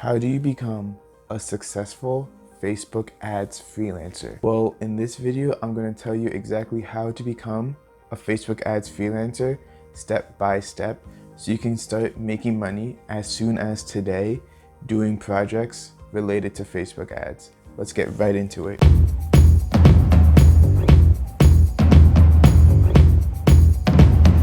How do you become a successful Facebook ads freelancer? Well, in this video, I'm going to tell you exactly how to become a Facebook ads freelancer step by step so you can start making money as soon as today doing projects related to Facebook ads. Let's get right into it.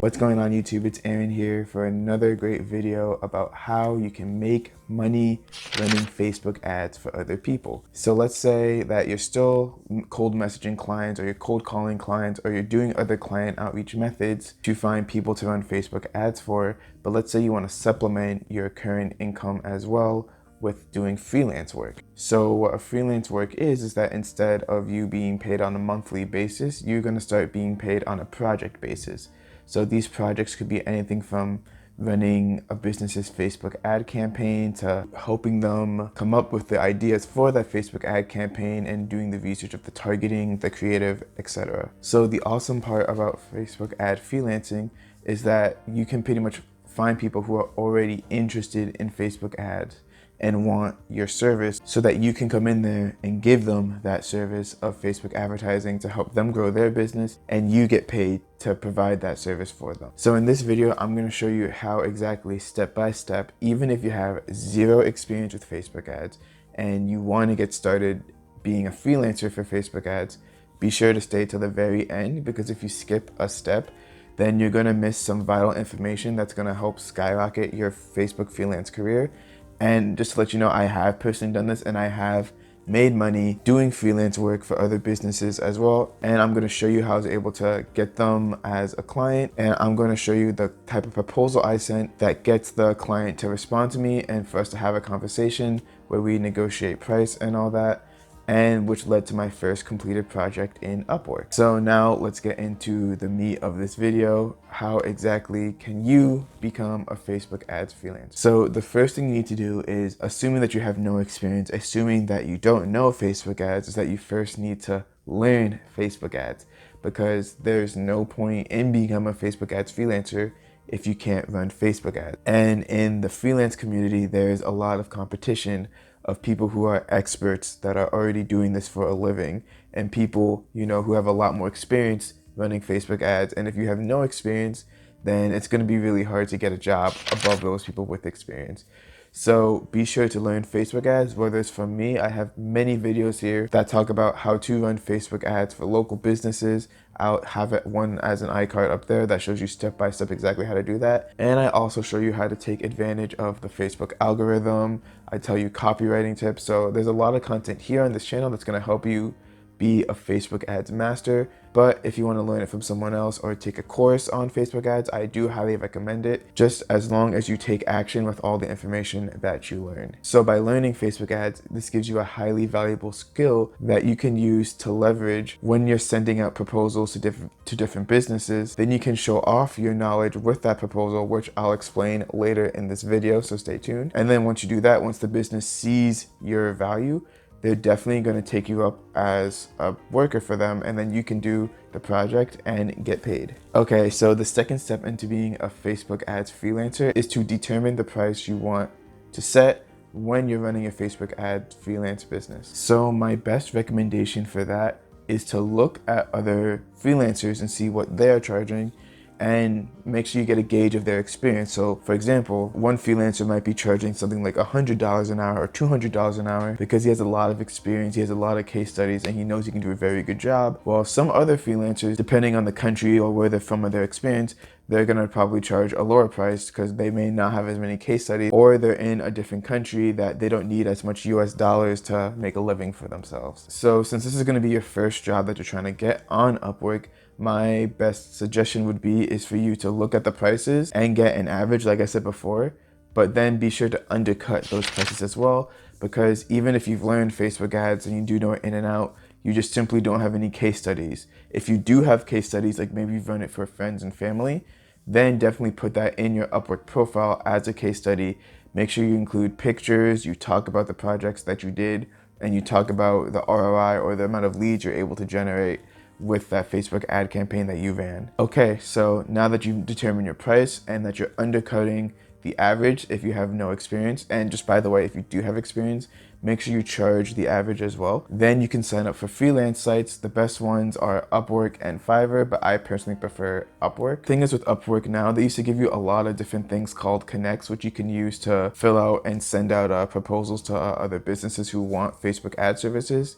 What's going on YouTube? It's Aaron here for another great video about how you can make money running Facebook ads for other people. So let's say that you're still cold messaging clients, or you're cold calling clients, or you're doing other client outreach methods to find people to run Facebook ads for, but let's say you want to supplement your current income as well with doing freelance work. So what a freelance work is that instead of you being paid on a monthly basis, you're going to start being paid on a project basis. So these projects could be anything from running a business's Facebook ad campaign to helping them come up with the ideas for that Facebook ad campaign and doing the research of the targeting, the creative, etc. So the awesome part about Facebook ad freelancing is that you can pretty much find people who are already interested in Facebook ads and want your service so that you can come in there and give them that service of Facebook advertising to help them grow their business, and you get paid to provide that service for them. So in this video, I'm going to show you how exactly step by step, even if you have zero experience with Facebook ads and you want to get started being a freelancer for Facebook ads, be sure to stay till the very end, because if you skip a step, then you're going to miss some vital information that's going to help skyrocket your Facebook freelance career. And just to let you know, I have personally done this and I have made money doing freelance work for other businesses as well. And I'm going to show you how I was able to get them as a client. And I'm going to show you the type of proposal I sent that gets the client to respond to me and for us to have a conversation where we negotiate price and all that, and which led to my first completed project in Upwork. So now let's get into the meat of this video. How exactly can you become a Facebook ads freelancer? So the first thing you need to do is, assuming that you have no experience, assuming that you don't know Facebook ads, is that you first need to learn Facebook ads, because there's no point in becoming a Facebook ads freelancer if you can't run Facebook ads. And in the freelance community, there's a lot of competition of people who are experts that are already doing this for a living, and people, you know, who have a lot more experience running Facebook ads. And if you have no experience, then it's going to be really hard to get a job above those people with experience. So be sure to learn Facebook ads, whether it's from me. I have many videos here that talk about how to run Facebook ads for local businesses. I'll have one as an iCard up there that shows you step by step exactly how to do that. And I also show you how to take advantage of the Facebook algorithm. I tell you copywriting tips. So there's a lot of content here on this channel that's going to help you be a Facebook ads master. But if you want to learn it from someone else or take a course on Facebook ads, I do highly recommend it, just as long as you take action with all the information that you learn. So by learning Facebook ads, this gives you a highly valuable skill that you can use to leverage when you're sending out proposals to different businesses. Then you can show off your knowledge with that proposal, which I'll explain later in this video, so stay tuned. And then once you do that, once the business sees your value, they're definitely going to take you up as a worker for them, and then you can do the project and get paid. Okay, so the second step into being a Facebook ads freelancer is to determine the price you want to set when you're running a Facebook ad freelance business. So my best recommendation for that is to look at other freelancers and see what they're charging, and make sure you get a gauge of their experience. So for example, one freelancer might be charging something like $100 an hour or $200 an hour because he has a lot of experience, he has a lot of case studies, and he knows he can do a very good job. While some other freelancers, depending on the country or where they're from or their experience, they're gonna probably charge a lower price because they may not have as many case studies, or they're in a different country that they don't need as much US dollars to make a living for themselves. So since this is gonna be your first job that you're trying to get on Upwork, my best suggestion would be is for you to look at the prices and get an average, like I said before, but then be sure to undercut those prices as well, because even if you've learned Facebook ads and you do know it in and out, you just simply don't have any case studies. If you do have case studies, like maybe you've run it for friends and family, then definitely put that in your Upwork profile as a case study. Make sure you include pictures, you talk about the projects that you did, and you talk about the ROI or the amount of leads you're able to generate with that Facebook ad campaign that you ran. Okay, so now that you've determined your price and that you're undercutting the average if you have no experience. And just by the way, if you do have experience, make sure you charge the average as well. Then you can sign up for freelance sites. The best ones are Upwork and Fiverr, but I personally prefer Upwork. Thing is with Upwork now, they used to give you a lot of different things called connects, which you can use to fill out and send out proposals to other businesses who want Facebook ad services.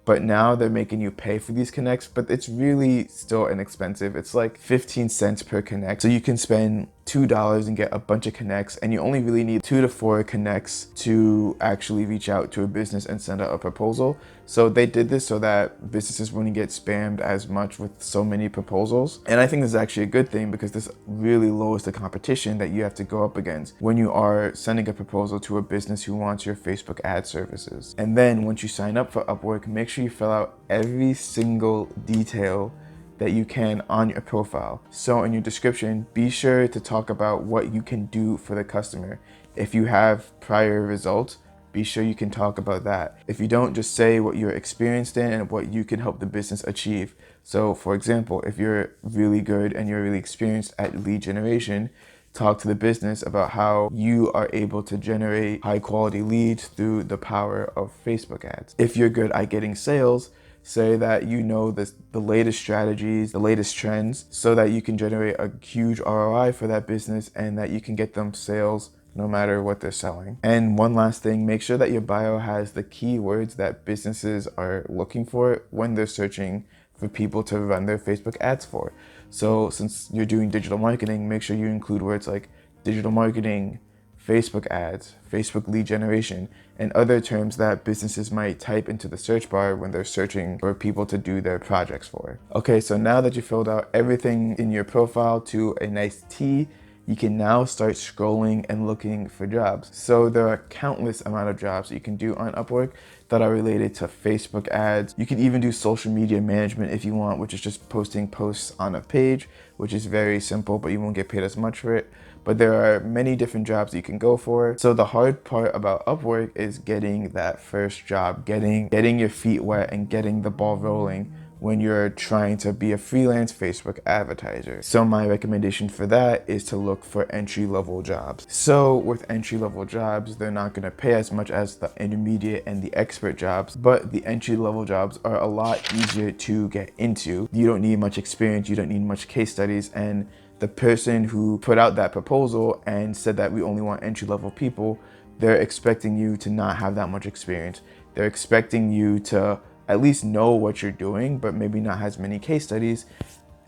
But now they're making you pay for these connects, but it's really still inexpensive. It's like 15 cents per connect. So you can spend $2 and get a bunch of connects, and you only really need 2 to 4 connects to actually reach out to a business and send out a proposal. So they did this so that businesses wouldn't get spammed as much with so many proposals. And I think this is actually a good thing because this really lowers the competition that you have to go up against when you are sending a proposal to a business who wants your Facebook ad services. And then once you sign up for Upwork, make sure you fill out every single detail that you can on your profile. So in your description, be sure to talk about what you can do for the customer. If you have prior results, be sure you can talk about that. If you don't, just say what you're experienced in and what you can help the business achieve. So for example, if you're really good and you're really experienced at lead generation, talk to the business about how you are able to generate high quality leads through the power of Facebook ads. If you're good at getting sales, say that you know the latest strategies, the latest trends, so that you can generate a huge ROI for that business and that you can get them sales no matter what they're selling. And one last thing, make sure that your bio has the keywords that businesses are looking for when they're searching for people to run their Facebook ads for. So since you're doing digital marketing, make sure you include words like digital marketing, Facebook ads, Facebook lead generation, and other terms that businesses might type into the search bar when they're searching for people to do their projects for. Okay, so now that you filled out everything in your profile to a nice T, you can now start scrolling and looking for jobs. So there are countless amount of jobs that you can do on Upwork that are related to Facebook ads. You can even do social media management if you want, which is just posting posts on a page, which is very simple, but you won't get paid as much for it. But there are many different jobs you can go for. So the hard part about Upwork is getting that first job, getting your feet wet and getting the ball rolling when you're trying to be a freelance Facebook advertiser. So my recommendation for that is to look for entry-level jobs. So with entry-level jobs, they're not gonna pay as much as the intermediate and the expert jobs, but the entry-level jobs are a lot easier to get into. You don't need much experience, you don't need much case studies, and the person who put out that proposal and said that we only want entry-level people, they're expecting you to not have that much experience. They're expecting you to at least know what you're doing, but maybe not as many case studies.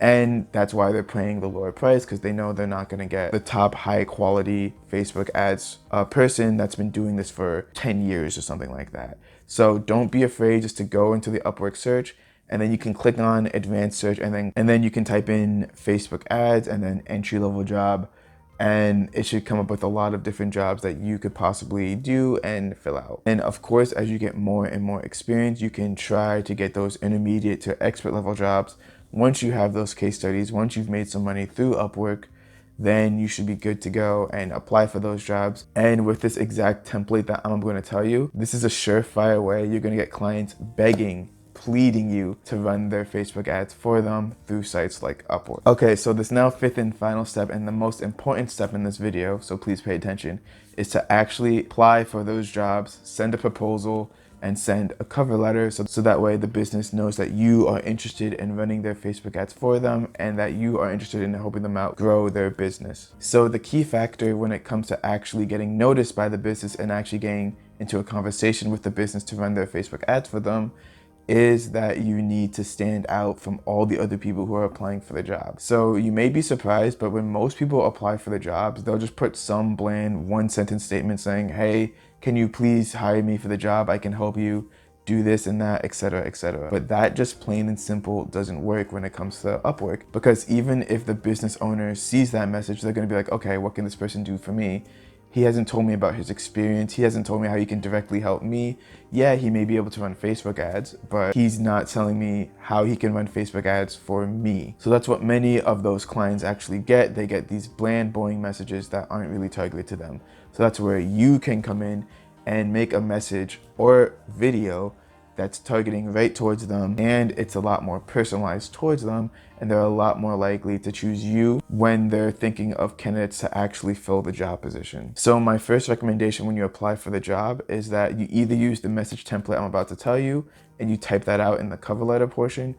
And that's why they're paying the lower price, because they know they're not gonna get the top high quality Facebook ads person that's been doing this for 10 years or something like that. So don't be afraid just to go into the Upwork search, and then you can click on advanced search, and then you can type in Facebook ads and then entry-level job, and it should come up with a lot of different jobs that you could possibly do and fill out. And of course, as you get more and more experience, you can try to get those intermediate to expert level jobs. Once you have those case studies, once you've made some money through Upwork, then you should be good to go and apply for those jobs. And with this exact template that I'm going to tell you, this is a surefire way you're going to get clients begging, pleading you to run their Facebook ads for them through sites like Upwork. Okay, so this now fifth and final step, and the most important step in this video, so please pay attention, is to actually apply for those jobs, send a proposal, and send a cover letter so that way the business knows that you are interested in running their Facebook ads for them and that you are interested in helping them out grow their business. So the key factor when it comes to actually getting noticed by the business and actually getting into a conversation with the business to run their Facebook ads for them is that you need to stand out from all the other people who are applying for the job. So you may be surprised, but when most people apply for the jobs, they'll just put some bland one-sentence statement saying, hey, can you please hire me for the job? I can help you do this and that, etc., etc. But that just plain and simple doesn't work when it comes to Upwork, because even if the business owner sees that message, they're gonna be like, okay, what can this person do for me? He hasn't told me about his experience. He hasn't told me how he can directly help me. Yeah, he may be able to run Facebook ads, but he's not telling me how he can run Facebook ads for me. So that's what many of those clients actually get. They get these bland, boring messages that aren't really targeted to them. So that's where you can come in and make a message or video that's targeting right towards them, and it's a lot more personalized towards them, and they're a lot more likely to choose you when they're thinking of candidates to actually fill the job position. So my first recommendation when you apply for the job is that you either use the message template I'm about to tell you and you type that out in the cover letter portion,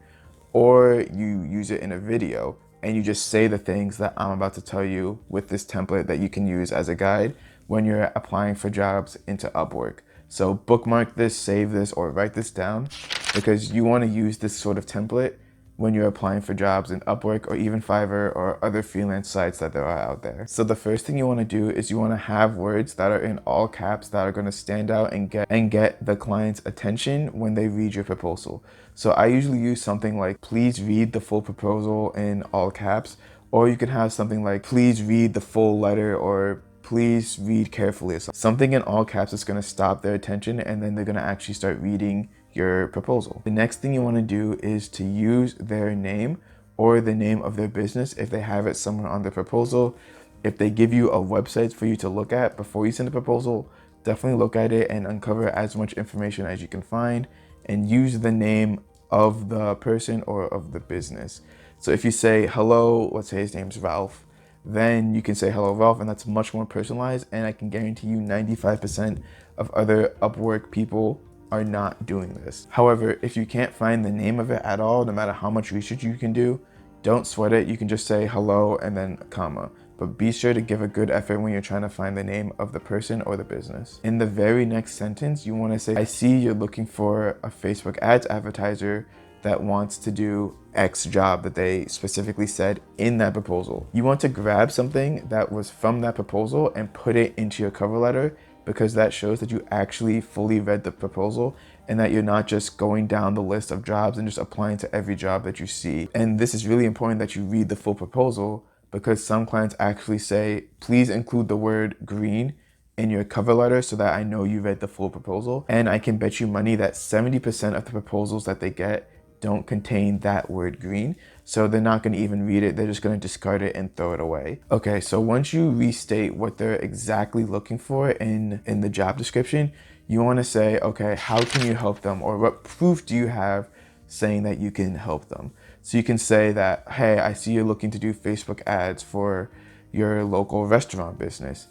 or you use it in a video and you just say the things that I'm about to tell you with this template that you can use as a guide when you're applying for jobs into Upwork. So bookmark this, save this, or write this down, because you want to use this sort of template when you're applying for jobs in Upwork or even Fiverr or other freelance sites that there are out there. So the first thing you want to do is you want to have words that are in all caps that are going to stand out and get the client's attention when they read your proposal. So I usually use something like, please read the full proposal in all caps, or you can have something like, please read the full letter, or please read carefully. Something in all caps is going to stop their attention, and then they're going to actually start reading your proposal. The next thing you want to do is to use their name or the name of their business if they have it somewhere on the proposal. If they give you a website for you to look at before you send the proposal, definitely look at it and uncover as much information as you can find, and use the name of the person or of the business. So if you say, hello, let's say his name's Ralph, then you can say, hello Ralph, and that's much more personalized, and I can guarantee you 95% of other Upwork people are not doing this. However, if you can't find the name of it at all, no matter how much research you can do, don't sweat it. You can just say hello and then a comma. But be sure to give a good effort when you're trying to find the name of the person or the business. In the very next sentence, you want to say, I see you're looking for a Facebook ads advertiser that wants to do X job that they specifically said in that proposal. You want to grab something that was from that proposal and put it into your cover letter, because that shows that you actually fully read the proposal and that you're not just going down the list of jobs and just applying to every job that you see. And this is really important that you read the full proposal, because some clients actually say, please include the word green in your cover letter so that I know you read the full proposal. And I can bet you money that 70% of the proposals that they get don't contain that word green. So they're not going to even read it. They're just going to discard it and throw it away. Okay, so once you restate what they're exactly looking for in the job description, you want to say, okay, how can you help them? Or what proof do you have saying that you can help them? So you can say that, hey, I see you're looking to do Facebook ads for your local restaurant business.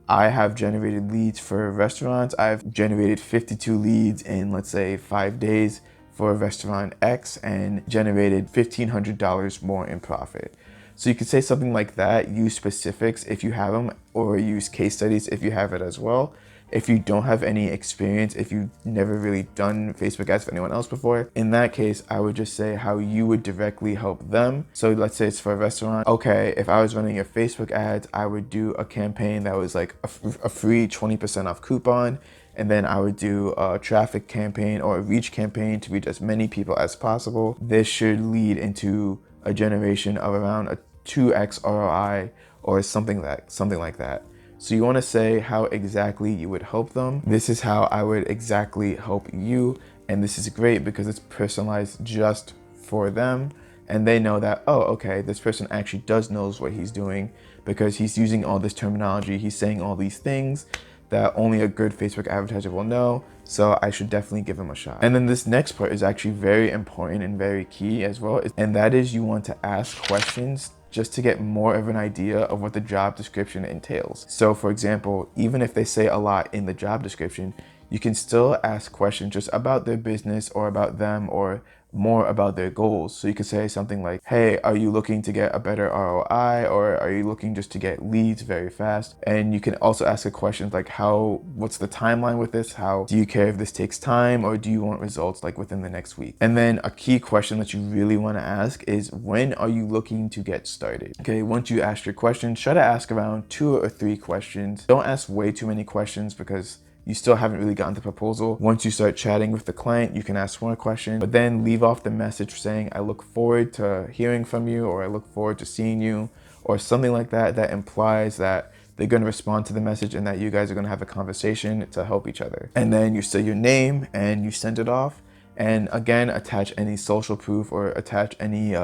I have generated leads for restaurants. I've generated 52 leads in, let's say, 5 days for restaurant X and generated $1,500 more in profit. So you could say something like that, use specifics if you have them, or use case studies if you have it as well. If you don't have any experience, if you've never really done Facebook ads for anyone else before, in that case, I would just say how you would directly help them. So let's say it's for a restaurant. Okay, if I was running your Facebook ads, I would do a campaign that was like a free 20% off coupon. And then I would do a traffic campaign or a reach campaign to reach as many people as possible. This should lead into a generation of around a 2x ROI or something like that. So you want to say how exactly you would help them. This is how I would exactly help you. And this is great because it's personalized just for them. And they know that, oh, okay, this person actually knows what he's doing, because he's using all this terminology. He's saying all these things that only a good Facebook advertiser will know, so I should definitely give him a shot. And then this next part is actually very important and very key as well, and that is you want to ask questions just to get more of an idea of what the job description entails. So for example, even if they say a lot in the job description, you can still ask questions just about their business or about them, or more about their goals. So you could say something like, hey, are you looking to get a better ROI, or are you looking just to get leads very fast? And you can also ask a question like, what's the timeline with this? How do you care if this takes time, or do you want results like within the next week? And then a key question that you really want to ask is, when are you looking to get started? Okay, once you ask your question, try to ask around 2 or 3 questions. Don't ask way too many questions, because you still haven't really gotten the proposal. Once you start chatting with the client, you can ask more questions, but then leave off the message saying, I look forward to hearing from you, or I look forward to seeing you, or something like that, that implies that they're going to respond to the message and that you guys are going to have a conversation to help each other. And then you say your name and you send it off. And again, attach any social proof or attach any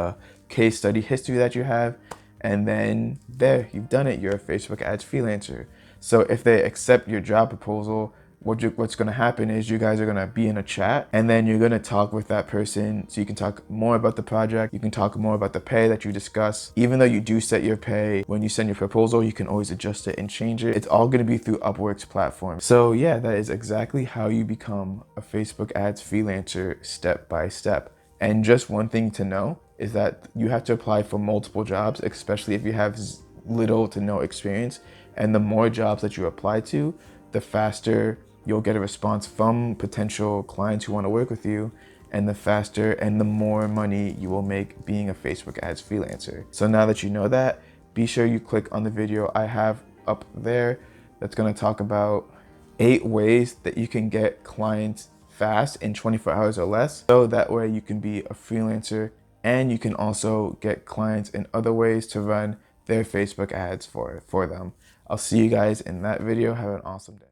case study history that you have. And then there, you've done it. You're a Facebook ads freelancer. So if they accept your job proposal, what's going to happen is you guys are going to be in a chat, and then you're going to talk with that person. So you can talk more about the project. You can talk more about the pay that you discuss. Even though you do set your pay when you send your proposal, you can always adjust it and change it. It's all going to be through Upwork's platform. So yeah, that is exactly how you become a Facebook ads freelancer step by step. And just one thing to know is that you have to apply for multiple jobs, especially if you have little to no experience. And the more jobs that you apply to, the faster you'll get a response from potential clients who want to work with you, and the faster and the more money you will make being a Facebook ads freelancer. So now that you know that, be sure you click on the video I have up there that's going to talk about 8 ways that you can get clients fast in 24 hours or less. So that way you can be a freelancer, and you can also get clients in other ways to run their Facebook ads for them. I'll see you guys in that video. Have an awesome day.